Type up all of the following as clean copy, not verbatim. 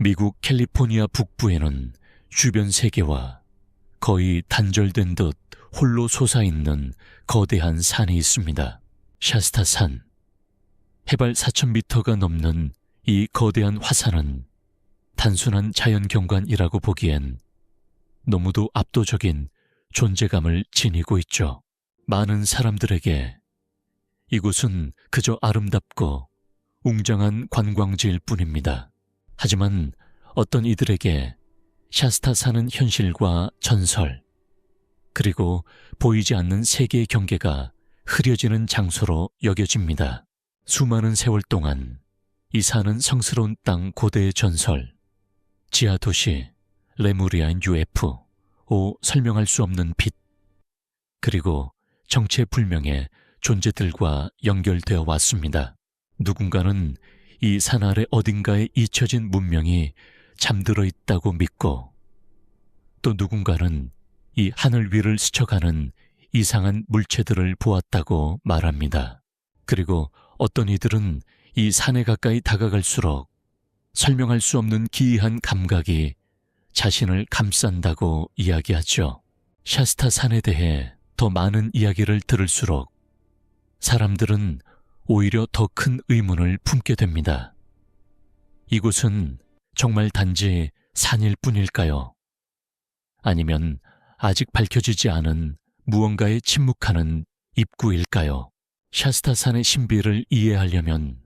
미국 캘리포니아 북부에는 주변 세계와 거의 단절된 듯 홀로 솟아있는 거대한 산이 있습니다. 샤스타산. 해발 4,000m가 넘는 이 거대한 화산은 단순한 자연경관이라고 보기엔 너무도 압도적인 존재감을 지니고 있죠. 많은 사람들에게 이곳은 그저 아름답고 웅장한 관광지일 뿐입니다. 하지만 어떤 이들에게 샤스타산은 현실과 전설, 그리고 보이지 않는 세계의 경계가 흐려지는 장소로 여겨집니다. 수많은 세월 동안 이 산은 성스러운 땅 고대의 전설, 지하도시, 레무리아인 UFO, 설명할 수 없는 빛, 그리고 정체불명의 존재들과 연결되어 왔습니다. 누군가는 이 산 아래 어딘가에 잊혀진 문명이 잠들어 있다고 믿고, 또 누군가는 이 하늘 위를 스쳐가는 이상한 물체들을 보았다고 말합니다. 그리고 어떤 이들은 이 산에 가까이 다가갈수록 설명할 수 없는 기이한 감각이 자신을 감싼다고 이야기하죠. 샤스타 산에 대해 더 많은 이야기를 들을수록 사람들은 오히려 더 큰 의문을 품게 됩니다. 이곳은 정말 단지 산일 뿐일까요? 아니면 아직 밝혀지지 않은 무언가에 침묵하는 입구일까요? 샤스타산의 신비를 이해하려면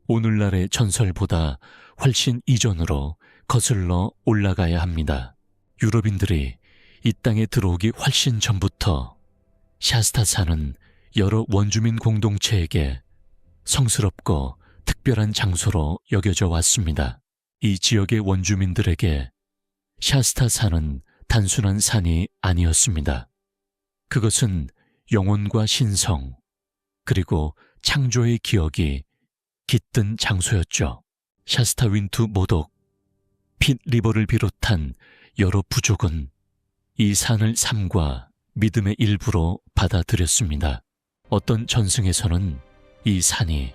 오늘날의 전설보다 훨씬 이전으로 거슬러 올라가야 합니다. 유럽인들이 이 땅에 들어오기 훨씬 전부터 샤스타산은 여러 원주민 공동체에게 성스럽고 특별한 장소로 여겨져 왔습니다. 이 지역의 원주민들에게 샤스타산은 단순한 산이 아니었습니다. 그것은 영혼과 신성, 그리고 창조의 기억이 깃든 장소였죠. 샤스타 윈투 모독, 핏 리버를 비롯한 여러 부족은 이 산을 삶과 믿음의 일부로 받아들였습니다. 어떤 전승에서는 이 산이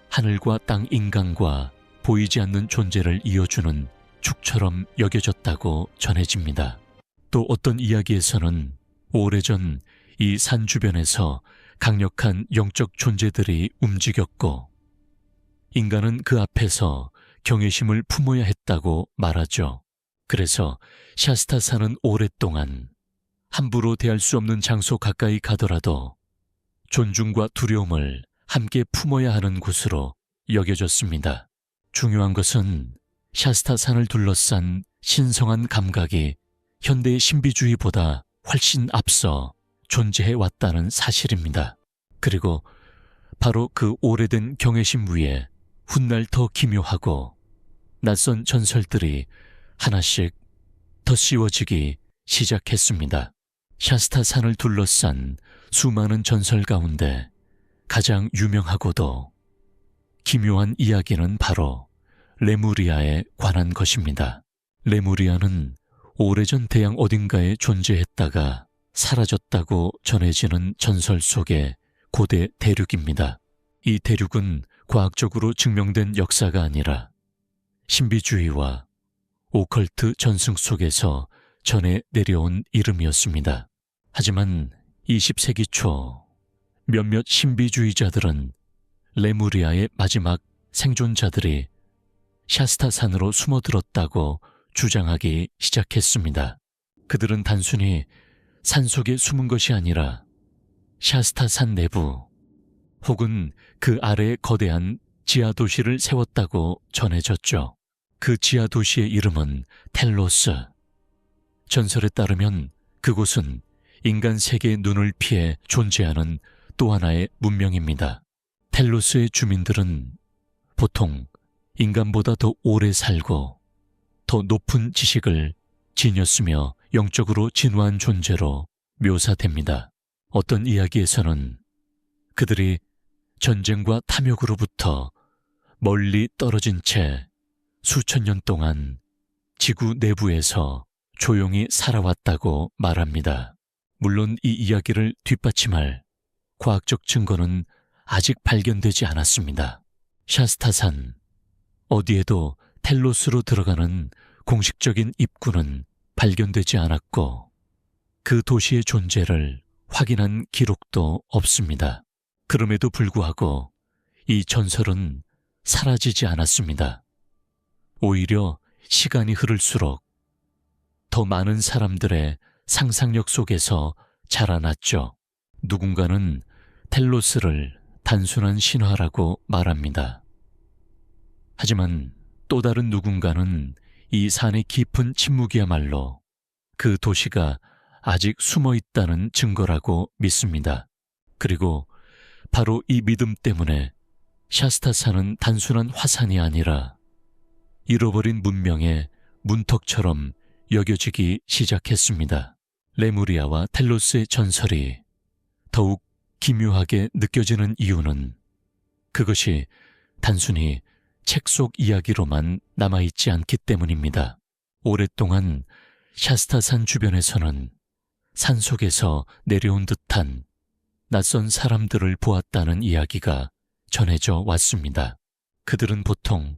하늘과 땅 인간과 보이지 않는 존재를 이어주는 축처럼 여겨졌다고 전해집니다. 또 어떤 이야기에서는 오래전 이 산 주변에서 강력한 영적 존재들이 움직였고 인간은 그 앞에서 경외심을 품어야 했다고 말하죠. 그래서 샤스타산은 오랫동안 함부로 대할 수 없는 장소 가까이 가더라도 존중과 두려움을 함께 품어야 하는 곳으로 여겨졌습니다. 중요한 것은 샤스타산을 둘러싼 신성한 감각이 현대의 신비주의보다 훨씬 앞서 존재해 왔다는 사실입니다. 그리고 바로 그 오래된 경외심 위에 훗날 더 기묘하고 낯선 전설들이 하나씩 더 씌워지기 시작했습니다. 샤스타산을 둘러싼 수많은 전설 가운데 가장 유명하고도 기묘한 이야기는 바로 레무리아에 관한 것입니다. 레무리아는 오래전 대양 어딘가에 존재했다가 사라졌다고 전해지는 전설 속의 고대 대륙입니다. 이 대륙은 과학적으로 증명된 역사가 아니라 신비주의와 오컬트 전승 속에서 전해 내려온 이름이었습니다. 하지만 20세기 초 몇몇 신비주의자들은 레무리아의 마지막 생존자들이 샤스타산으로 숨어들었다고 주장하기 시작했습니다. 그들은 단순히 산속에 숨은 것이 아니라 샤스타산 내부 혹은 그 아래에 거대한 지하도시를 세웠다고 전해졌죠. 그 지하도시의 이름은 텔로스. 전설에 따르면 그곳은 인간 세계의 눈을 피해 존재하는 또 하나의 문명입니다. 텔로스의 주민들은 보통 인간보다 더 오래 살고 더 높은 지식을 지녔으며 영적으로 진화한 존재로 묘사됩니다. 어떤 이야기에서는 그들이 전쟁과 탐욕으로부터 멀리 떨어진 채 수천 년 동안 지구 내부에서 조용히 살아왔다고 말합니다. 물론 이 이야기를 뒷받침할 과학적 증거는 아직 발견되지 않았습니다. 샤스타산, 어디에도 텔로스로 들어가는 공식적인 입구는 발견되지 않았고 그 도시의 존재를 확인한 기록도 없습니다. 그럼에도 불구하고 이 전설은 사라지지 않았습니다. 오히려 시간이 흐를수록 더 많은 사람들의 상상력 속에서 자라났죠. 누군가는 텔로스를 단순한 신화라고 말합니다. 하지만 또 다른 누군가는 이 산의 깊은 침묵이야말로 그 도시가 아직 숨어 있다는 증거라고 믿습니다. 그리고 바로 이 믿음 때문에 샤스타산은 단순한 화산이 아니라 잃어버린 문명의 문턱처럼 여겨지기 시작했습니다. 레무리아와 텔로스의 전설이 더욱 기묘하게 느껴지는 이유는 그것이 단순히 책 속 이야기로만 남아있지 않기 때문입니다. 오랫동안 샤스타산 주변에서는 산속에서 내려온 듯한 낯선 사람들을 보았다는 이야기가 전해져 왔습니다. 그들은 보통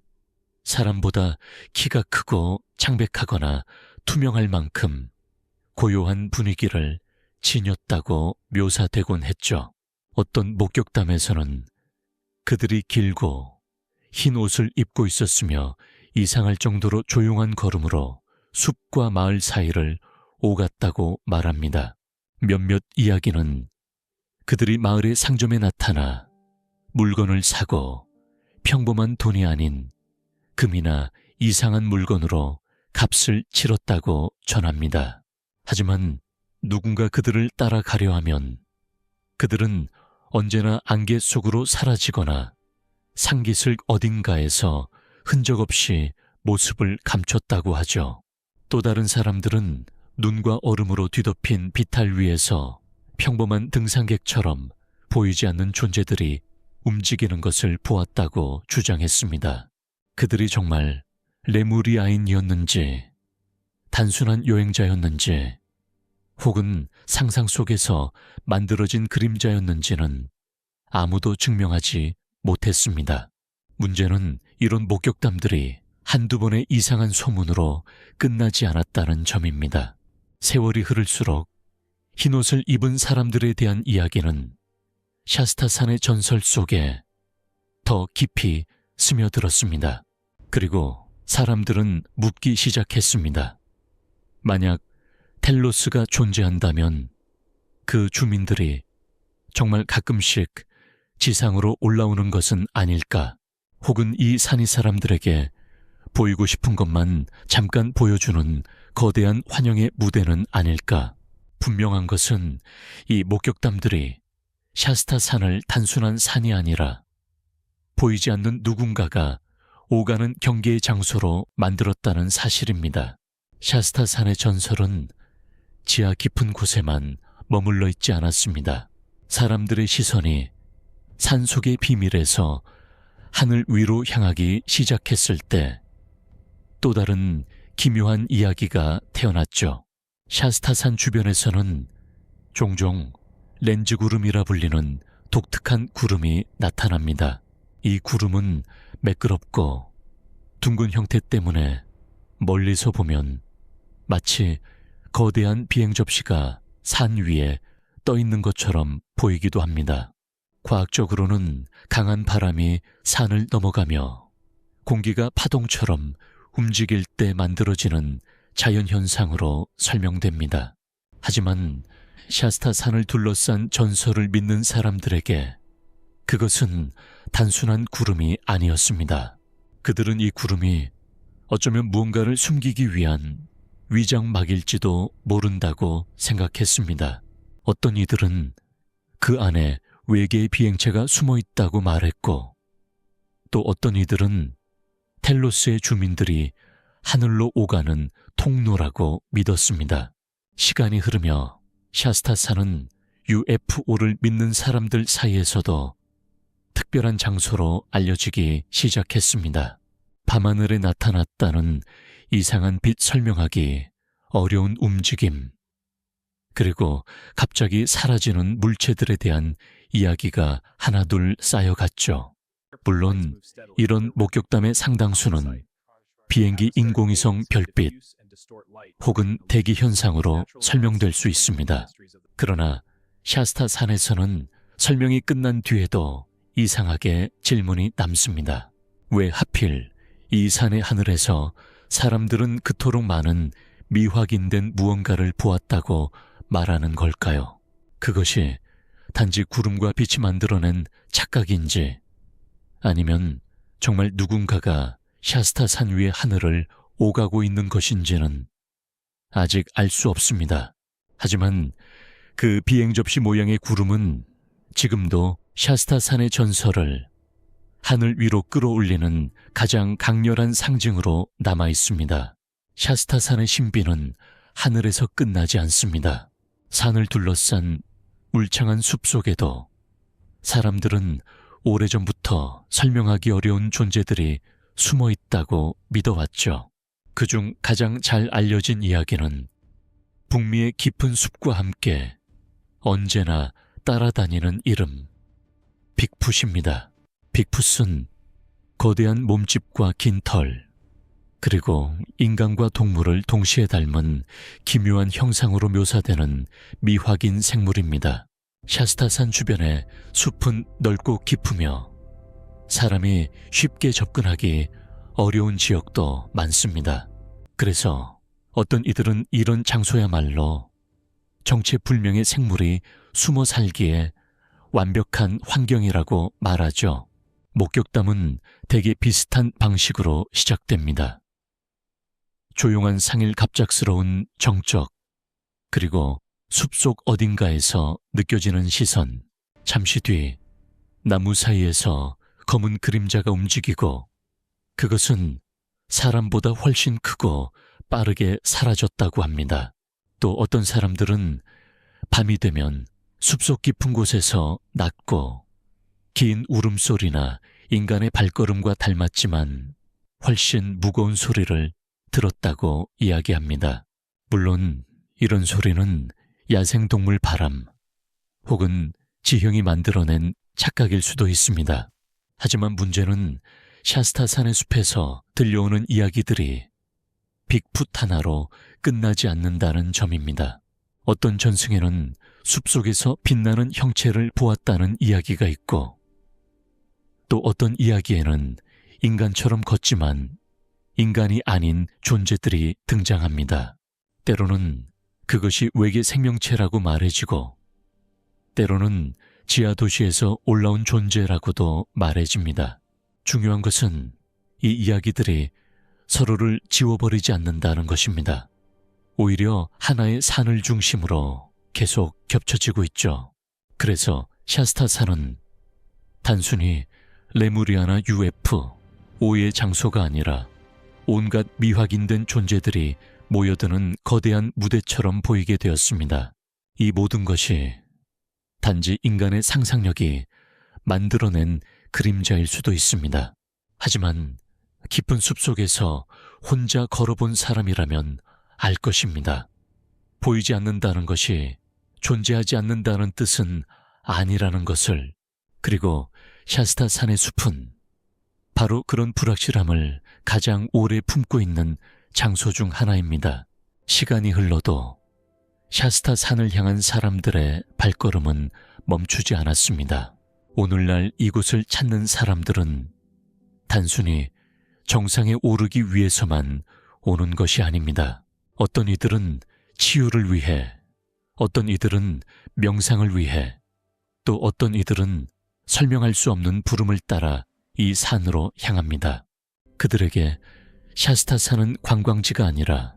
사람보다 키가 크고 창백하거나 투명할 만큼 고요한 분위기를 지녔다고 묘사되곤 했죠. 어떤 목격담에서는 그들이 길고 흰 옷을 입고 있었으며 이상할 정도로 조용한 걸음으로 숲과 마을 사이를 오갔다고 말합니다. 몇몇 이야기는 그들이 마을의 상점에 나타나 물건을 사고 평범한 돈이 아닌 금이나 이상한 물건으로 값을 치렀다고 전합니다. 하지만 누군가 그들을 따라가려 하면 그들은 언제나 안개 속으로 사라지거나 상기슬 어딘가에서 흔적 없이 모습을 감췄다고 하죠. 또 다른 사람들은 눈과 얼음으로 뒤덮인 비탈 위에서 평범한 등산객처럼 보이지 않는 존재들이 움직이는 것을 보았다고 주장했습니다. 그들이 정말 레무리아인이었는지, 단순한 여행자였는지, 혹은 상상 속에서 만들어진 그림자였는지는 아무도 증명하지 못했습니다. 문제는 이런 목격담들이 한두 번의 이상한 소문으로 끝나지 않았다는 점입니다. 세월이 흐를수록 흰옷을 입은 사람들에 대한 이야기는 샤스타산의 전설 속에 더 깊이 스며들었습니다. 그리고 사람들은 묻기 시작했습니다. 만약 텔로스가 존재한다면 그 주민들이 정말 가끔씩 지상으로 올라오는 것은 아닐까? 혹은 이 산이 사람들에게 보이고 싶은 것만 잠깐 보여주는 거대한 환영의 무대는 아닐까? 분명한 것은 이 목격담들이 샤스타산을 단순한 산이 아니라 보이지 않는 누군가가 오가는 경계의 장소로 만들었다는 사실입니다. 샤스타산의 전설은 지하 깊은 곳에만 머물러 있지 않았습니다. 사람들의 시선이 산속의 비밀에서 하늘 위로 향하기 시작했을 때 또 다른 기묘한 이야기가 태어났죠. 샤스타산 주변에서는 종종 렌즈 구름이라 불리는 독특한 구름이 나타납니다. 이 구름은 매끄럽고 둥근 형태 때문에 멀리서 보면 마치 거대한 비행 접시가 산 위에 떠 있는 것처럼 보이기도 합니다. 과학적으로는 강한 바람이 산을 넘어가며 공기가 파동처럼 움직일 때 만들어지는 자연현상으로 설명됩니다. 하지만 샤스타산을 둘러싼 전설을 믿는 사람들에게 그것은 단순한 구름이 아니었습니다. 그들은 이 구름이 어쩌면 무언가를 숨기기 위한 위장막일지도 모른다고 생각했습니다. 어떤 이들은 그 안에 외계의 비행체가 숨어 있다고 말했고, 또 어떤 이들은 텔로스의 주민들이 하늘로 오가는 통로라고 믿었습니다. 시간이 흐르며 샤스타산은 UFO를 믿는 사람들 사이에서도 특별한 장소로 알려지기 시작했습니다. 밤하늘에 나타났다는 이상한 빛 설명하기 어려운 움직임, 그리고 갑자기 사라지는 물체들에 대한 이야기가 하나둘 쌓여갔죠. 물론 이런 목격담의 상당수는 비행기 인공위성 별빛 혹은 대기 현상으로 설명될 수 있습니다. 그러나 샤스타 산에서는 설명이 끝난 뒤에도 이상하게 질문이 남습니다. 왜 하필 이 산의 하늘에서 사람들은 그토록 많은 미확인된 무언가를 보았다고 말하는 걸까요? 그것이 단지 구름과 빛이 만들어낸 착각인지, 아니면 정말 누군가가 샤스타 산 위의 하늘을 오가고 있는 것인지는 아직 알 수 없습니다. 하지만 그 비행 접시 모양의 구름은 지금도 샤스타 산의 전설을 하늘 위로 끌어올리는 가장 강렬한 상징으로 남아 있습니다. 샤스타 산의 신비는 하늘에서 끝나지 않습니다. 산을 둘러싼 울창한 숲 속에도 사람들은 오래전부터 설명하기 어려운 존재들이 숨어 있다고 믿어왔죠. 그중 가장 잘 알려진 이야기는 북미의 깊은 숲과 함께 언제나 따라다니는 이름, 빅풋입니다. 빅풋은 거대한 몸집과 긴 털, 그리고 인간과 동물을 동시에 닮은 기묘한 형상으로 묘사되는 미확인 생물입니다. 샤스타산 주변의 숲은 넓고 깊으며 사람이 쉽게 접근하기 어려운 지역도 많습니다. 그래서 어떤 이들은 이런 장소야말로 정체불명의 생물이 숨어 살기에 완벽한 환경이라고 말하죠. 목격담은 대개 비슷한 방식으로 시작됩니다. 조용한 상일 갑작스러운 정적, 그리고 숲속 어딘가에서 느껴지는 시선, 잠시 뒤 나무 사이에서 검은 그림자가 움직이고 그것은 사람보다 훨씬 크고 빠르게 사라졌다고 합니다. 또 어떤 사람들은 밤이 되면 숲속 깊은 곳에서 낮고 긴 울음소리나 인간의 발걸음과 닮았지만 훨씬 무거운 소리를 들었다고 이야기합니다. 물론 이런 소리는 야생동물 바람 혹은 지형이 만들어낸 착각일 수도 있습니다. 하지만 문제는 샤스타산의 숲에서 들려오는 이야기들이 빅풋 하나로 끝나지 않는다는 점입니다. 어떤 전승에는 숲속에서 빛나는 형체를 보았다는 이야기가 있고, 또 어떤 이야기에는 인간처럼 걷지만 인간이 아닌 존재들이 등장합니다. 때로는 그것이 외계 생명체라고 말해지고, 때로는 지하 도시에서 올라온 존재라고도 말해집니다. 중요한 것은 이 이야기들이 서로를 지워버리지 않는다는 것입니다. 오히려 하나의 산을 중심으로 계속 겹쳐지고 있죠. 그래서 샤스타산은 단순히 레무리아나 UF, 오의 장소가 아니라 온갖 미확인된 존재들이 모여드는 거대한 무대처럼 보이게 되었습니다. 이 모든 것이 단지 인간의 상상력이 만들어낸 그림자일 수도 있습니다. 하지만 깊은 숲속에서 혼자 걸어본 사람이라면 알 것입니다. 보이지 않는다는 것이 존재하지 않는다는 뜻은 아니라는 것을, 그리고 샤스타 산의 숲은 바로 그런 불확실함을 가장 오래 품고 있는 장소 중 하나입니다. 시간이 흘러도 샤스타 산을 향한 사람들의 발걸음은 멈추지 않았습니다. 오늘날 이곳을 찾는 사람들은 단순히 정상에 오르기 위해서만 오는 것이 아닙니다. 어떤 이들은 치유를 위해, 어떤 이들은 명상을 위해, 또 어떤 이들은 설명할 수 없는 부름을 따라 이 산으로 향합니다. 그들에게 샤스타산은 관광지가 아니라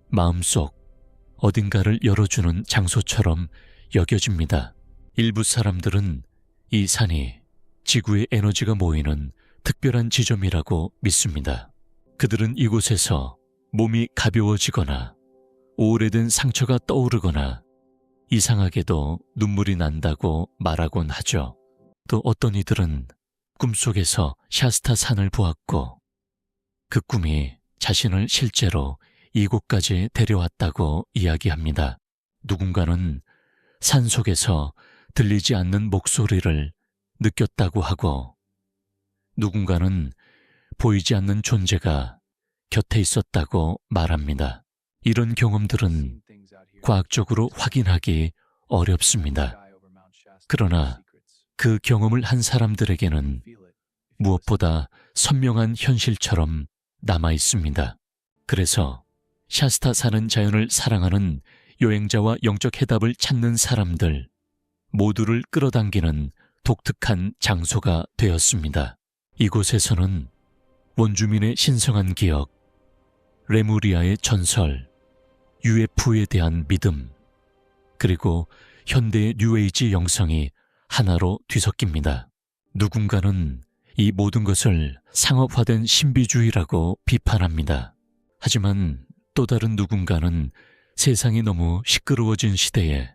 마음속 어딘가를 열어주는 장소처럼 여겨집니다. 일부 사람들은 이 산이 지구의 에너지가 모이는 특별한 지점이라고 믿습니다. 그들은 이곳에서 몸이 가벼워지거나 오래된 상처가 떠오르거나 이상하게도 눈물이 난다고 말하곤 하죠. 또 어떤 이들은 꿈속에서 샤스타 산을 보았고 그 꿈이 자신을 실제로 이곳까지 데려왔다고 이야기합니다. 누군가는 산속에서 들리지 않는 목소리를 느꼈다고 하고, 누군가는 보이지 않는 존재가 곁에 있었다고 말합니다. 이런 경험들은 과학적으로 확인하기 어렵습니다. 그러나 그 경험을 한 사람들에게는 무엇보다 선명한 현실처럼 남아 있습니다. 그래서 샤스타 사는 자연을 사랑하는 여행자와 영적 해답을 찾는 사람들 모두를 끌어당기는 독특한 장소가 되었습니다. 이곳에서는 원주민의 신성한 기억, 레무리아의 전설, UFO에 대한 믿음, 그리고 현대의 뉴에이지 영성이 하나로 뒤섞입니다. 누군가는 이 모든 것을 상업화된 신비주의라고 비판합니다. 하지만 또 다른 누군가는 세상이 너무 시끄러워진 시대에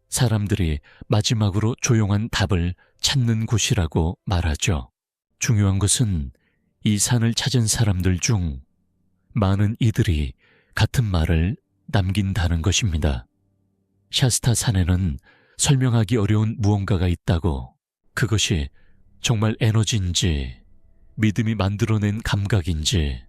사람들이 마지막으로 조용한 답을 찾는 곳이라고 말하죠. 중요한 것은 이 산을 찾은 사람들 중 많은 이들이 같은 말을 남긴다는 것입니다. 샤스타 산에는 설명하기 어려운 무언가가 있다고, 그것이 정말 에너지인지 믿음이 만들어낸 감각인지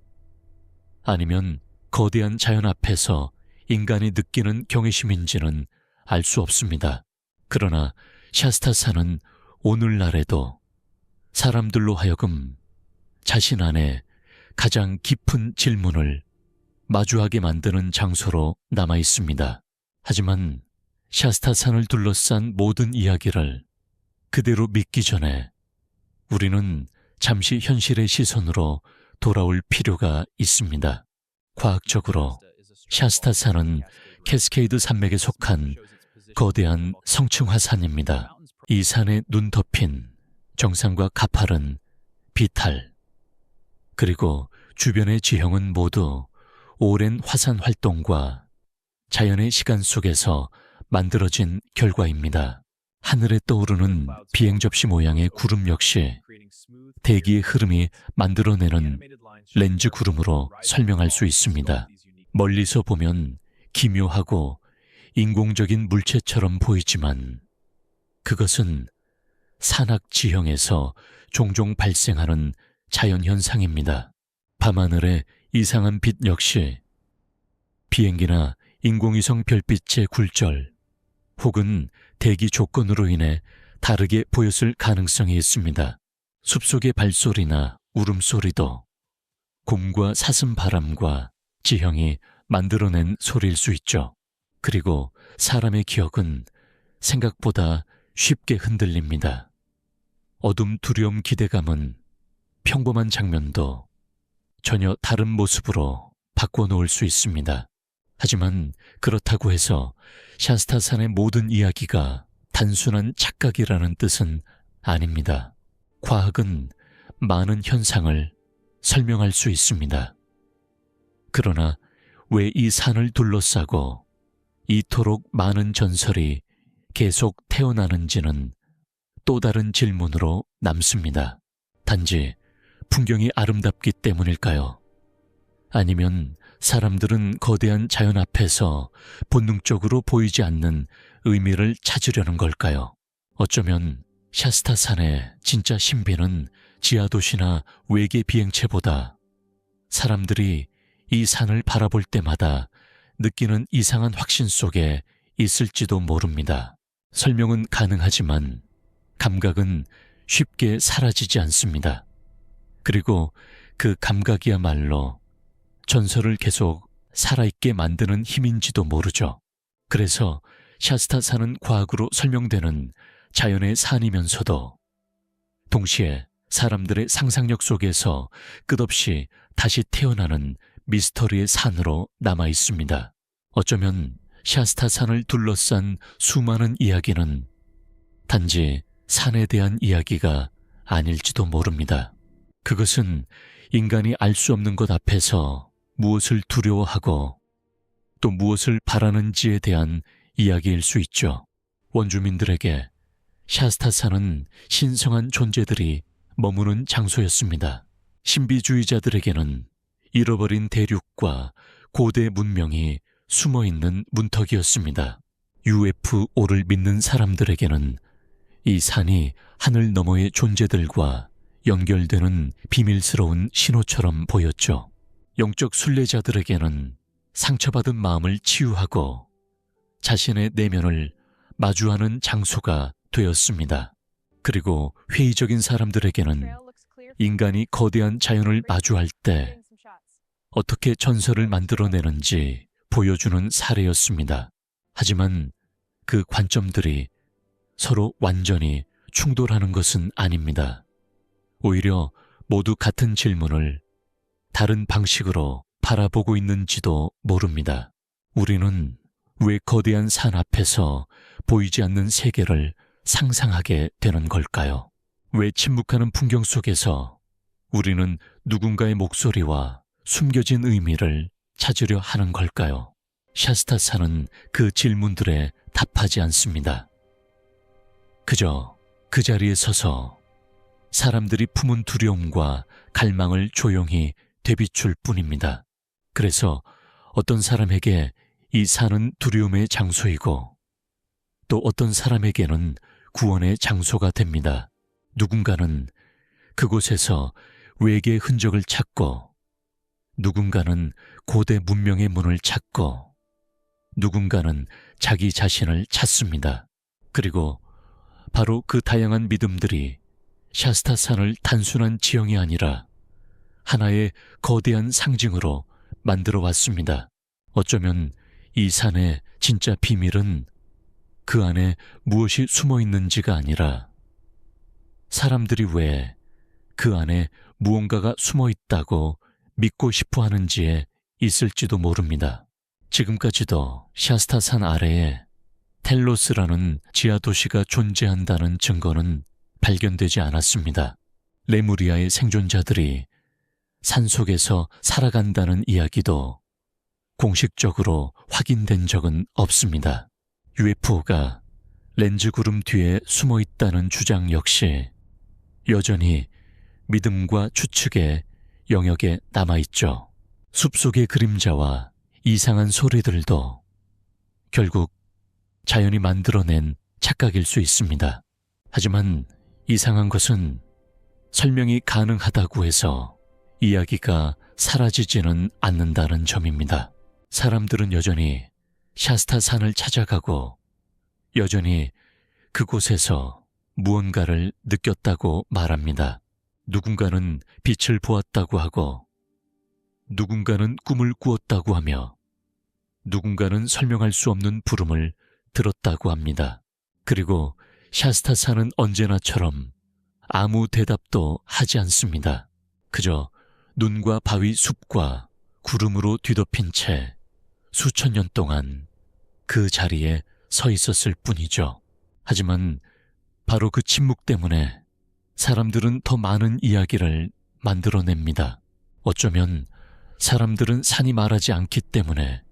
아니면 거대한 자연 앞에서 인간이 느끼는 경외심인지는 알 수 없습니다. 그러나 샤스타 산은 오늘날에도 사람들로 하여금 자신 안에 가장 깊은 질문을 마주하게 만드는 장소로 남아 있습니다. 하지만 샤스타 산을 둘러싼 모든 이야기를 그대로 믿기 전에 우리는 잠시 현실의 시선으로 돌아올 필요가 있습니다. 과학적으로 샤스타 산은 캐스케이드 산맥에 속한 거대한 성층화 산입니다. 이 산에 눈 덮인 정상과 가파른 비탈, 그리고 주변의 지형은 모두 오랜 화산 활동과 자연의 시간 속에서 만들어진 결과입니다. 하늘에 떠오르는 비행 접시 모양의 구름 역시 대기의 흐름이 만들어내는 렌즈 구름으로 설명할 수 있습니다. 멀리서 보면 기묘하고 인공적인 물체처럼 보이지만 그것은 산악 지형에서 종종 발생하는 자연현상입니다. 밤하늘의 이상한 빛 역시 비행기나 인공위성 별빛의 굴절 혹은 대기 조건으로 인해 다르게 보였을 가능성이 있습니다. 숲속의 발소리나 울음소리도 곰과 사슴바람과 지형이 만들어낸 소리일 수 있죠. 그리고 사람의 기억은 생각보다 쉽게 흔들립니다. 어둠, 두려움, 기대감은 평범한 장면도 전혀 다른 모습으로 바꿔놓을 수 있습니다. 하지만 그렇다고 해서 샤스타산의 모든 이야기가 단순한 착각이라는 뜻은 아닙니다. 과학은 많은 현상을 설명할 수 있습니다. 그러나 왜 이 산을 둘러싸고 이토록 많은 전설이 계속 태어나는지는 또 다른 질문으로 남습니다. 단지 풍경이 아름답기 때문일까요? 아니면 사람들은 거대한 자연 앞에서 본능적으로 보이지 않는 의미를 찾으려는 걸까요? 어쩌면 샤스타산의 진짜 신비는 지하도시나 외계 비행체보다 사람들이 이 산을 바라볼 때마다 느끼는 이상한 확신 속에 있을지도 모릅니다. 설명은 가능하지만 감각은 쉽게 사라지지 않습니다. 그리고 그 감각이야말로 전설을 계속 살아있게 만드는 힘인지도 모르죠. 그래서 샤스타산은 과학으로 설명되는 자연의 산이면서도 동시에 사람들의 상상력 속에서 끝없이 다시 태어나는 미스터리의 산으로 남아 있습니다. 어쩌면 샤스타산을 둘러싼 수많은 이야기는 단지 산에 대한 이야기가 아닐지도 모릅니다. 그것은 인간이 알 수 없는 것 앞에서 무엇을 두려워하고 또 무엇을 바라는지에 대한 이야기일 수 있죠. 원주민들에게 샤스타산은 신성한 존재들이 머무는 장소였습니다. 신비주의자들에게는 잃어버린 대륙과 고대 문명이 숨어있는 문턱이었습니다. UFO를 믿는 사람들에게는 이 산이 하늘 너머의 존재들과 연결되는 비밀스러운 신호처럼 보였죠. 영적 순례자들에게는 상처받은 마음을 치유하고 자신의 내면을 마주하는 장소가 되었습니다. 그리고 회의적인 사람들에게는 인간이 거대한 자연을 마주할 때 어떻게 전설을 만들어내는지 보여주는 사례였습니다. 하지만 그 관점들이 서로 완전히 충돌하는 것은 아닙니다. 오히려 모두 같은 질문을 다른 방식으로 바라보고 있는지도 모릅니다. 우리는 왜 거대한 산 앞에서 보이지 않는 세계를 상상하게 되는 걸까요? 왜 침묵하는 풍경 속에서 우리는 누군가의 목소리와 숨겨진 의미를 찾으려 하는 걸까요? 샤스타산은 그 질문들에 답하지 않습니다. 그저 그 자리에 서서 사람들이 품은 두려움과 갈망을 조용히 되비출 뿐입니다. 그래서 어떤 사람에게 이 산은 두려움의 장소이고 또 어떤 사람에게는 구원의 장소가 됩니다. 누군가는 그곳에서 외계의 흔적을 찾고 누군가는 고대 문명의 문을 찾고 누군가는 자기 자신을 찾습니다. 그리고 바로 그 다양한 믿음들이 샤스타산을 단순한 지형이 아니라 하나의 거대한 상징으로 만들어 왔습니다. 어쩌면 이 산의 진짜 비밀은 그 안에 무엇이 숨어 있는지가 아니라 사람들이 왜 그 안에 무언가가 숨어 있다고 믿고 싶어 하는지에 있을지도 모릅니다. 지금까지도 샤스타산 아래에 텔로스라는 지하 도시가 존재한다는 증거는 발견되지 않았습니다. 레무리아의 생존자들이 산속에서 살아간다는 이야기도 공식적으로 확인된 적은 없습니다. UFO가 렌즈 구름 뒤에 숨어 있다는 주장 역시 여전히 믿음과 추측의 영역에 남아있죠. 숲속의 그림자와 이상한 소리들도 결국 자연이 만들어낸 착각일 수 있습니다. 하지만 이상한 것은 설명이 가능하다고 해서 이야기가 사라지지는 않는다는 점입니다. 사람들은 여전히 샤스타산을 찾아가고 여전히 그곳에서 무언가를 느꼈다고 말합니다. 누군가는 빛을 보았다고 하고 누군가는 꿈을 꾸었다고 하며 누군가는 설명할 수 없는 부름을 들었다고 합니다. 그리고 샤스타산은 언제나처럼 아무 대답도 하지 않습니다. 그저 눈과 바위 숲과 구름으로 뒤덮인 채 수천 년 동안 그 자리에 서 있었을 뿐이죠. 하지만 바로 그 침묵 때문에 사람들은 더 많은 이야기를 만들어냅니다. 어쩌면 사람들은 산이 말하지 않기 때문에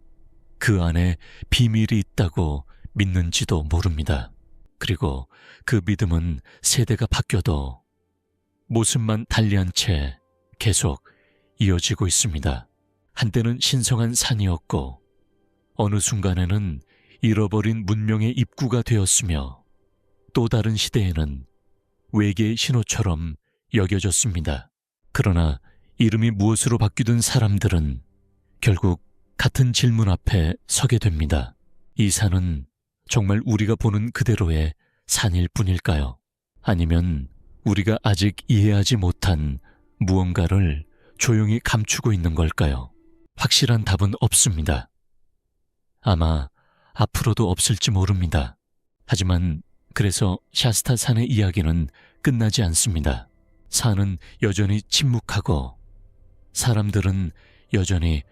그 안에 비밀이 있다고 믿는지도 모릅니다. 그리고 그 믿음은 세대가 바뀌어도 모습만 달리한 채 계속 이어지고 있습니다. 한때는 신성한 산이었고 어느 순간에는 잃어버린 문명의 입구가 되었으며 또 다른 시대에는 외계의 신호처럼 여겨졌습니다. 그러나 이름이 무엇으로 바뀌든 사람들은 결국 같은 질문 앞에 서게 됩니다. 이 산은 정말 우리가 보는 그대로의 산일 뿐일까요? 아니면 우리가 아직 이해하지 못한 무언가를 조용히 감추고 있는 걸까요? 확실한 답은 없습니다. 아마 앞으로도 없을지 모릅니다. 하지만 그래서 샤스타산의 이야기는 끝나지 않습니다. 산은 여전히 침묵하고 사람들은 여전히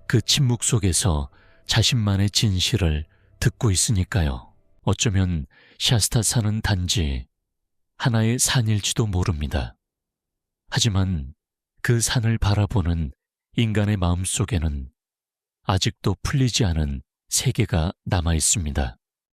그 침묵 속에서 자신만의 진실을 듣고 있으니까요. 어쩌면 샤스타산은 단지 하나의 산일지도 모릅니다. 하지만 그 산을 바라보는 인간의 마음속에는 아직도 풀리지 않은 세계가 남아 있습니다.